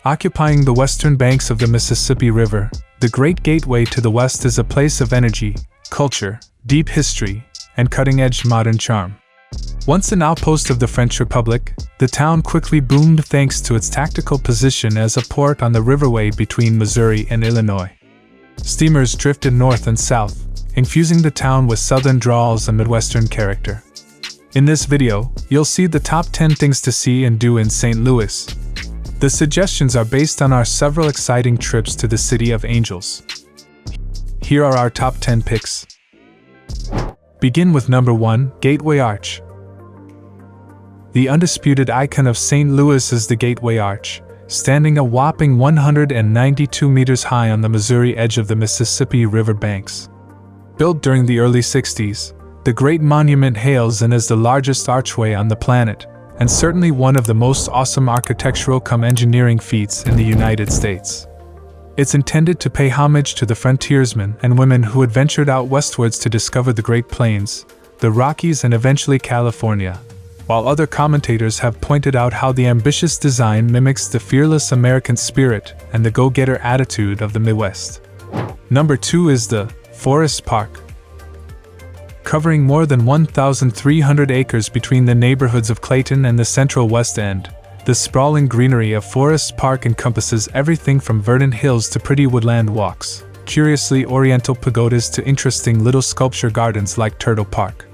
Occupying the western banks of the Mississippi River, the Great Gateway to the west is a place of energy, culture, deep history, and cutting-edge modern charm. Once an outpost of the French Republic, the town quickly boomed thanks to its tactical position as a port on the riverway between Missouri and Illinois. Steamers drifted north and south, infusing the town with southern drawls and Midwestern character. In this video, you'll see the top 10 things to see and do in St. Louis. The suggestions are based on our several exciting trips to the City of Angels. Here are our top 10 picks. Begin with number 1, Gateway Arch. The undisputed icon of St. Louis is the Gateway Arch, standing a whopping 192 meters high on the Missouri edge of the Mississippi River banks. Built during the early 60s, the Great Monument hails in as the largest archway on the planet, and certainly one of the most awesome architectural-cum-engineering feats in the United States. It's intended to pay homage to the frontiersmen and women who adventured out westwards to discover the Great Plains, the Rockies, and eventually California, while other commentators have pointed out how the ambitious design mimics the fearless American spirit and the go-getter attitude of the Midwest. Number 2 is the Forest Park. Covering more than 1,300 acres between the neighborhoods of Clayton and the central West End, the sprawling greenery of Forest Park encompasses everything from verdant hills to pretty woodland walks, curiously oriental pagodas to interesting little sculpture gardens like Turtle Park.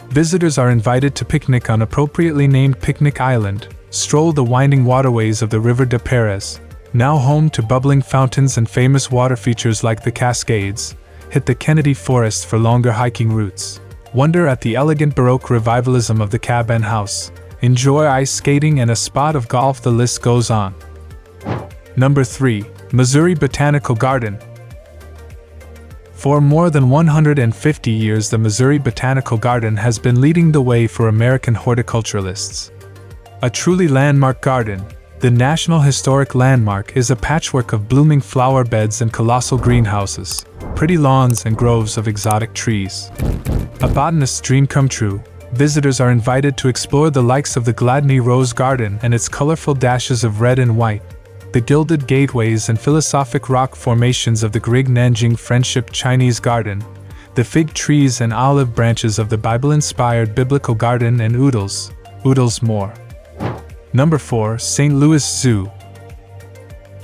Visitors are invited to picnic on appropriately named Picnic Island, stroll the winding waterways of the River de Perez, now home to bubbling fountains and famous water features like the Cascades, hit the Kennedy Forest for longer hiking routes, wonder at the elegant Baroque revivalism of the Cabin House, enjoy ice skating and a spot of golf. The list goes on. Number 3, Missouri Botanical Garden. For more than 150 years, the Missouri Botanical Garden has been leading the way for American horticulturalists. A truly landmark garden, the National Historic Landmark is a patchwork of blooming flower beds and colossal greenhouses, pretty lawns and groves of exotic trees. A botanist's dream come true, visitors are invited to explore the likes of the Gladney Rose Garden and its colorful dashes of red and white, the gilded gateways and philosophic rock formations of the Grig Nanjing Friendship Chinese Garden, the fig trees and olive branches of the Bible-inspired Biblical Garden, and oodles more. Number 4, St. Louis Zoo.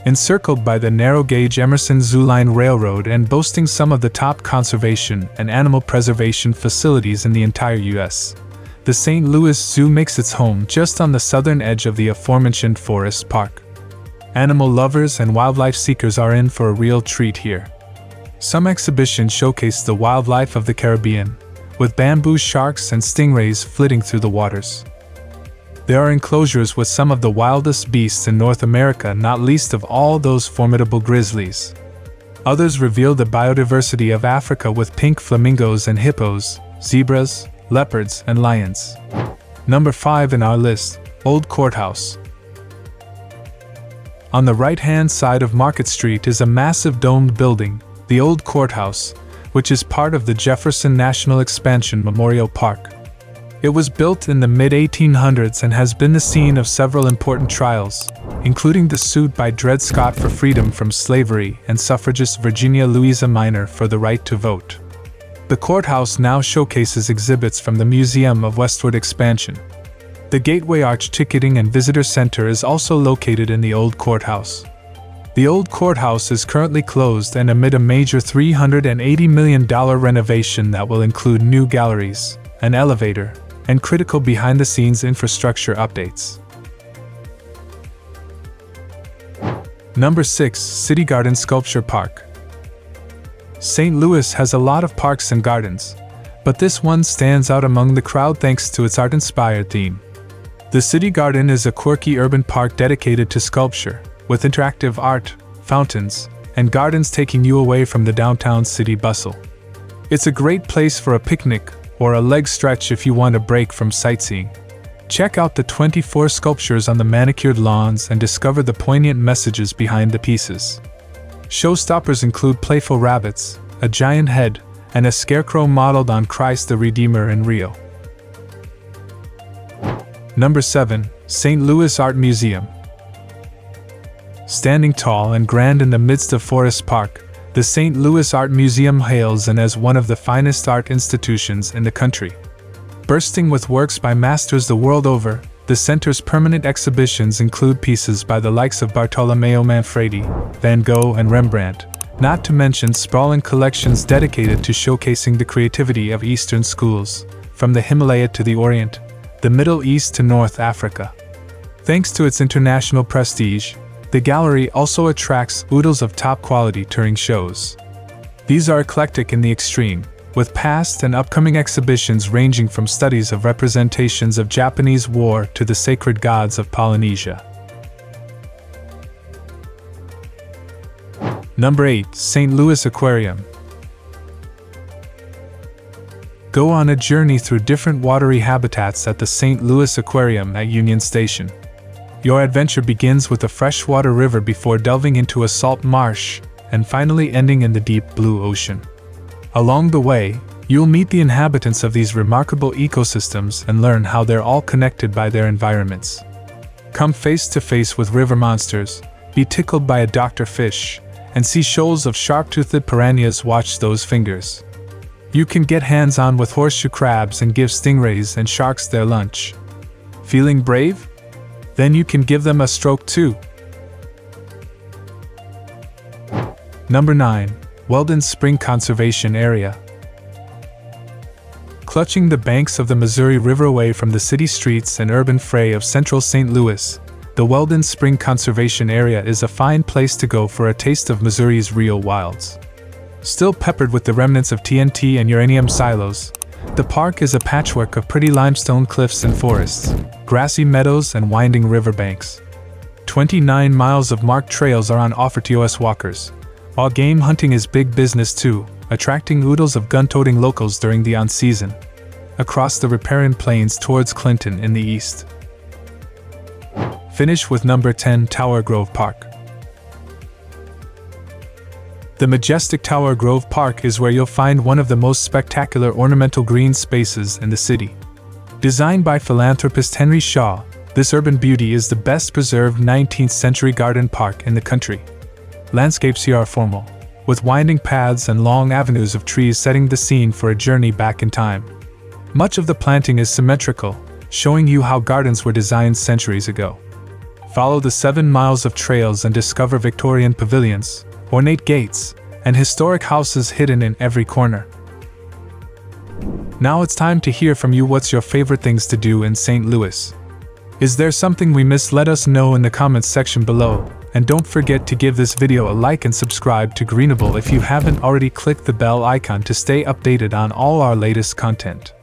Encircled by the narrow-gauge Emerson Zoo Line Railroad and boasting some of the top conservation and animal preservation facilities in the entire U.S., the St. Louis Zoo makes its home just on the southern edge of the aforementioned Forest Park. Animal lovers and wildlife seekers are in for a real treat here. Some exhibitions showcase the wildlife of the Caribbean, with bamboo sharks and stingrays flitting through the waters. There are enclosures with some of the wildest beasts in North America, not least of all those formidable grizzlies. Others reveal the biodiversity of Africa with pink flamingos and hippos, zebras, leopards, and lions. Number 5 in our list, Old Courthouse. On the right-hand side of Market Street is a massive domed building, the Old Courthouse, which is part of the Jefferson National Expansion Memorial Park. It was built in the mid-1800s and has been the scene of several important trials, including the suit by Dred Scott for freedom from slavery and suffragist Virginia Louisa Minor for the right to vote. The courthouse now showcases exhibits from the Museum of Westward Expansion. The Gateway Arch Ticketing and Visitor Center is also located in the Old Courthouse. The Old Courthouse is currently closed and amid a major $380 million renovation that will include new galleries, an elevator, and critical behind-the-scenes infrastructure updates. Number 6, Citygarden Sculpture Park. St. Louis has a lot of parks and gardens, but this one stands out among the crowd thanks to its art-inspired theme. The Citygarden is a quirky urban park dedicated to sculpture, with interactive art, fountains, and gardens taking you away from the downtown city bustle. It's a great place for a picnic or a leg stretch if you want a break from sightseeing. Check out the 24 sculptures on the manicured lawns and discover the poignant messages behind the pieces. Showstoppers include playful rabbits, a giant head, and a scarecrow modeled on Christ the Redeemer in Rio. Number 7, St. Louis Art Museum. Standing tall and grand in the midst of Forest Park, the St. Louis Art Museum hails and as one of the finest art institutions in the country. Bursting with works by masters the world over, the center's permanent exhibitions include pieces by the likes of Bartolomeo Manfredi, Van Gogh, and Rembrandt, not to mention sprawling collections dedicated to showcasing the creativity of Eastern schools, from the Himalaya to the Orient, the Middle East to North Africa. Thanks to its international prestige, the gallery also attracts oodles of top-quality touring shows. These are eclectic in the extreme, with past and upcoming exhibitions ranging from studies of representations of Japanese war to the sacred gods of Polynesia. Number 8. St. Louis Aquarium. Go on a journey through different watery habitats at the St. Louis Aquarium at Union Station. Your adventure begins with a freshwater river before delving into a salt marsh and finally ending in the deep blue ocean. Along the way, you'll meet the inhabitants of these remarkable ecosystems and learn how they're all connected by their environments. Come face to face with river monsters, be tickled by a Dr. Fish, and see shoals of sharp-toothed piranhas. Watch those fingers. You can get hands-on with horseshoe crabs and give stingrays and sharks their lunch. Feeling brave? Then you can give them a stroke too. Number 9. Weldon Spring Conservation Area. Clutching the banks of the Missouri River away from the city streets and urban fray of central St. Louis, the Weldon Spring Conservation Area is a fine place to go for a taste of Missouri's real wilds. Still peppered with the remnants of TNT and uranium silos, the park is a patchwork of pretty limestone cliffs and forests, grassy meadows and winding riverbanks. 29 miles of marked trails are on offer to US walkers, while game hunting is big business too, attracting oodles of gun-toting locals during the on-season. Across the riparian plains towards Clinton in the east. Finish with number 10. Tower Grove Park. The majestic Tower Grove Park is where you'll find one of the most spectacular ornamental green spaces in the city. Designed by philanthropist Henry Shaw, this urban beauty is the best preserved 19th century garden park in the country. Landscapes here are formal, with winding paths and long avenues of trees setting the scene for a journey back in time. Much of the planting is symmetrical, showing you how gardens were designed centuries ago. Follow the 7 miles of trails and discover Victorian pavilions, ornate gates, and historic houses hidden in every corner. Now it's time to hear from you. What's your favorite things to do in St. Louis? Is there something we missed? Let us know in the comments section below. And don't forget to give this video a like and subscribe to Greenable if you haven't already. Click the bell icon to stay updated on all our latest content.